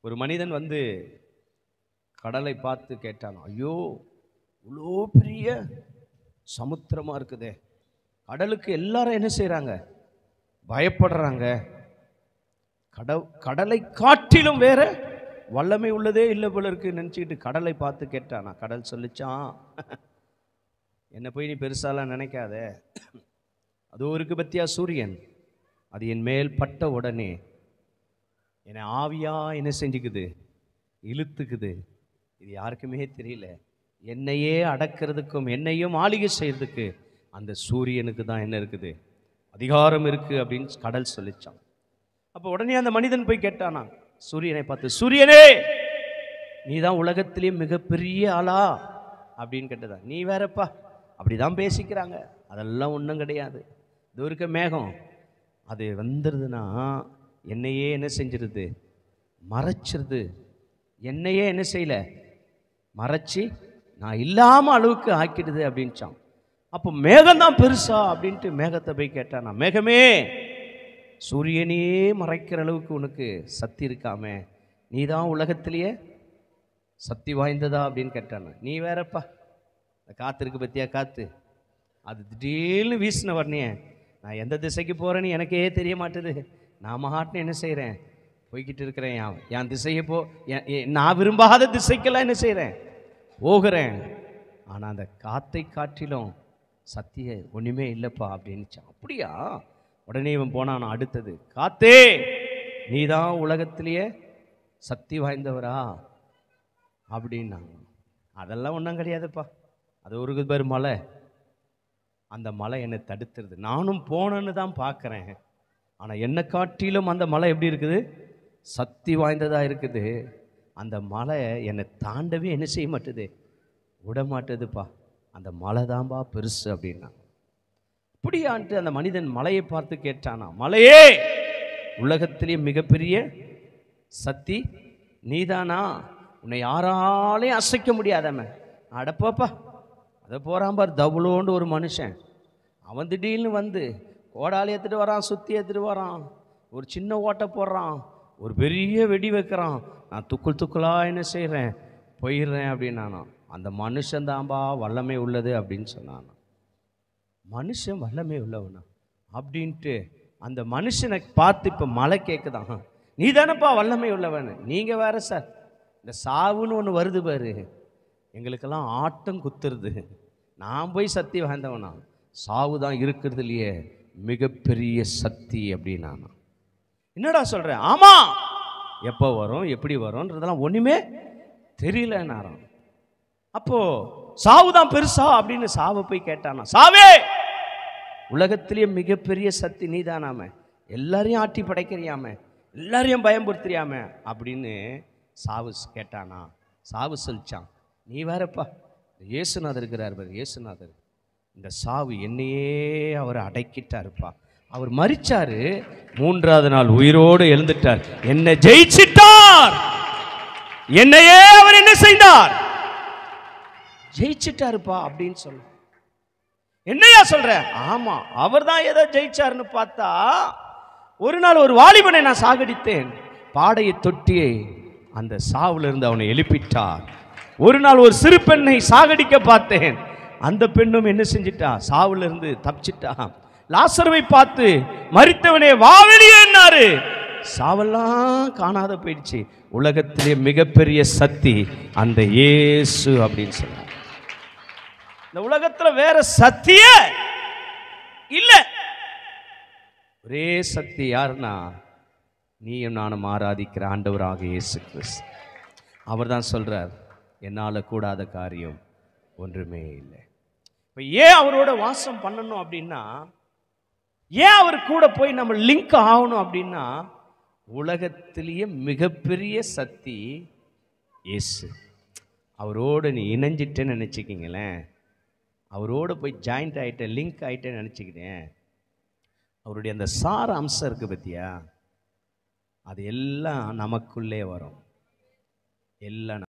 ஒரு மனிதன் வந்து கடலை பார்த்து கேட்டான், ஐயோ இவ்வளோ பெரிய சமுத்திரமா இருக்குதே, கடலுக்கு எல்லாரும் என்ன செய்றாங்க, பயப்படுறாங்க. கடலை காட்டிலும் வேற வல்லமை உள்ளதே இல்லை போல இருக்கு நினச்சிக்கிட்டு கடலை பார்த்து கேட்டானா. கடல் சொல்லிச்சான், என்ன போய் நீ பெருசாலாம் நினைக்காத, அதோ இருக்கு பத்தியா சூரியன், அது என் மேல் பட்ட உடனே என்னை ஆவியா என்ன செஞ்சுக்குது, இழுத்துக்குது. இது யாருக்குமே தெரியல. என்னையே அடக்கிறதுக்கும் என்னையும் ஆளுகை செய்யறதுக்கு அந்த சூரியனுக்கு தான் என்ன இருக்குது, அதிகாரம் இருக்கு அப்படின்னு கடல் சொல்லிச்சான். அப்போ உடனே அந்த மனிதன் போய் கேட்டானா சூரியனை பார்த்து, சூரியனே நீ தான் உலகத்திலேயே மிகப்பெரிய ஆளா அப்படின்னு கேட்டதா. நீ வேறப்பா, அப்படிதான் பேசிக்கிறாங்க, அதெல்லாம் ஒன்றும் கிடையாது. இது இருக்க மேகம் அது வந்துடுதுன்னா என்னையே என்ன செஞ்சிருது, மறைச்சிருது. என்னையே என்ன செய்யல, மறைச்சி நான் இல்லாமல் அளவுக்கு ஆக்கிடுது அப்படின்ச்சான். அப்போ மேகம்தான் பெருசா அப்படின்ட்டு மேகத்தை போய் கேட்டானா, மேகமே சூரியனையே மறைக்கிற அளவுக்கு உனக்கு சக்தி இருக்காமே, நீ தான் உலகத்திலேயே சக்தி வாய்ந்ததா அப்படின்னு கேட்டானா. நீ வேறப்பா, காற்று இருக்கு பத்தியா, காற்று அது திடீர்னு வீசின உடனே நான் எந்த திசைக்கு போகிறேன்னு எனக்கே தெரிய மாட்டுது. நான் மாட்டுன்னு என்ன செய்கிறேன், போய்கிட்டு இருக்கிறேன். என் திசையை நான் விரும்பாத திசைக்கெல்லாம் என்ன செய்கிறேன், போகிறேன். ஆனால் அந்த காற்றை காட்டிலும் சத்திய ஒன்றுமே இல்லைப்பா அப்படின்னுச்சான். அப்படியா? உடனே இவன் போனான் அடுத்தது, காத்தே நீ தான் உலகத்திலேயே சக்தி வாய்ந்தவரா அப்படின்னாங்க. அதெல்லாம் ஒன்றும் கிடையாதுப்பா, அது ஒரு பேர் மலை, அந்த மலை என்னை தடுத்துருது. நானும் போனேன்னு தான் பார்க்குறேன், ஆனால் என்னை காட்டிலும் அந்த மலை எப்படி இருக்குது, சக்தி வாய்ந்ததாக இருக்குது. அந்த மலை என்னை தாண்டவே என்ன செய்ய மாட்டுது, விட மாட்டுதுப்பா. அந்த மலை தான்பா பெருசு அப்படின்னா. அப்படியான்ட்டு அந்த மனிதன் மலையை பார்த்து கேட்டானா, மலையே உலகத்திலேயே மிகப்பெரிய சக்தி நீதானா, உன்னை யாராலையும் அசைக்க முடியாதவன். அடப்பாப்பா, அதை போகிறான் பார் தவுளோண்டு ஒரு மனுஷன், அவன் திடீர்னு வந்து கோடாலி எடுத்துகிட்டு வரான், சுற்றி எடுத்துகிட்டு வரான், ஒரு சின்ன ஓட்டை போடுறான், ஒரு பெரிய வெடி வைக்கிறான், நான் துக்குள் துக்குளாக என்ன செய்கிறேன், போயிடுறேன் அப்படின்னானா. அந்த மனுஷன் தான்பா வல்லமை உள்ளது அப்படின்னு சொன்னான். மனுஷன் வல்லமை உள்ளவனா அப்படின்ட்டு அந்த மனுஷனை பார்த்து இப்போ மலை கேட்குதான், நீ தானப்பா வல்லமை உள்ளவன். நீங்கள் வேற சார், இந்த சாவுன்னு ஒன்று வருது பாரு, எங்களுக்கெல்லாம் ஆட்டம் குத்துருது. நான் போய் சக்தி வாய்ந்தவனா, சாவு தான் இருக்கிறது இல்லையே மிகப்பெரிய சக்தி அப்படின்னா. என்னடா சொல்கிறேன்? ஆமாம், எப்போ வரும் எப்படி வரும்ன்றதெல்லாம் ஒன்றுமே தெரியலன்னாராம். அப்போ சாவு தான் பெருசா அப்படின்னு சாவை போய் கேட்டானா, சாவே உலகத்திலேயே மிகப்பெரிய சக்தி நீதானாம, எல்லாரையும் ஆட்டி படைக்கிறியாம, எல்லாரையும் பயன்படுத்துறியாம அப்படின்னு சாவு கேட்டானா. சாவு சொல்லிச்சான், நீ வேறப்பா, இயேசுநாதர் இருக்கிறார் பாரு, இயேசுநாதர் இந்த சாவு என்னையே அவர் அடக்கிட்டாருப்பா. அவர் மரிச்சாரு, மூன்றாவது நாள் உயிரோடு எழுந்துட்டார், என்னை ஜெயிச்சிட்டார். என்னையே அவர் என்ன செய்தார், ஜெயிச்சிட்டாருப்பா அப்படின்னு சொல்ல. என்னையா சொல்ற? ஆமா, அவர் தான் ஏதோ ஜெயிச்சாருன்னு பார்த்தா, ஒரு நாள் ஒரு வாலிபனை நான் சாகடித்தேன், பாடையை தொட்டியை அந்த சாவுல இருந்து அவனை எழுப்பிட்டார். ஒரு நாள் ஒரு சிறு பெண்ணை சாகடிக்க பார்த்தேன், அந்த பெண்ணும் என்ன செஞ்சிட்டா, சாவுல இருந்து தப்பிச்சிட்டா. லாசருவை பார்த்து மரித்தவனே வா வெளியே என்னாரு, சாவெல்லாம் காணாத போயிடுச்சு. உலகத்திலே மிகப்பெரிய சக்தி அந்த இயேசு அப்படின்னு சொன்னார். இந்த உலகத்துல வேற சக்தியே இல்ல, ஒரே சக்தி யாருன்னா நீயும் நானும் ஆராதிக்கிற ஆண்டவராக இயேசு கிறிஸ்து. அவர் தான் சொல்றார், என்னால் கூடாத காரியம் ஒன்றுமே இல்லை. இப்போ ஏன் அவரோட வாசம் பண்ணணும் அப்படின்னா, ஏன் அவர் கூட போய் நம்ம லிங்க் ஆகணும் அப்படின்னா, உலகத்திலேயே மிகப்பெரிய சக்தி இயேசு. அவரோடு நீ இணைஞ்சிட்டேன்னு நினச்சிக்கிங்களேன், அவரோடு போய் ஜாயிண்ட் ஆகிட்டேன், லிங்க் ஆகிட்டேன்னு நினச்சிக்கிட்டேன், அவருடைய அந்த சார அம்சம் இருக்குது பற்றியா, அது எல்லாம் நமக்குள்ளே வரும். எல்லாம்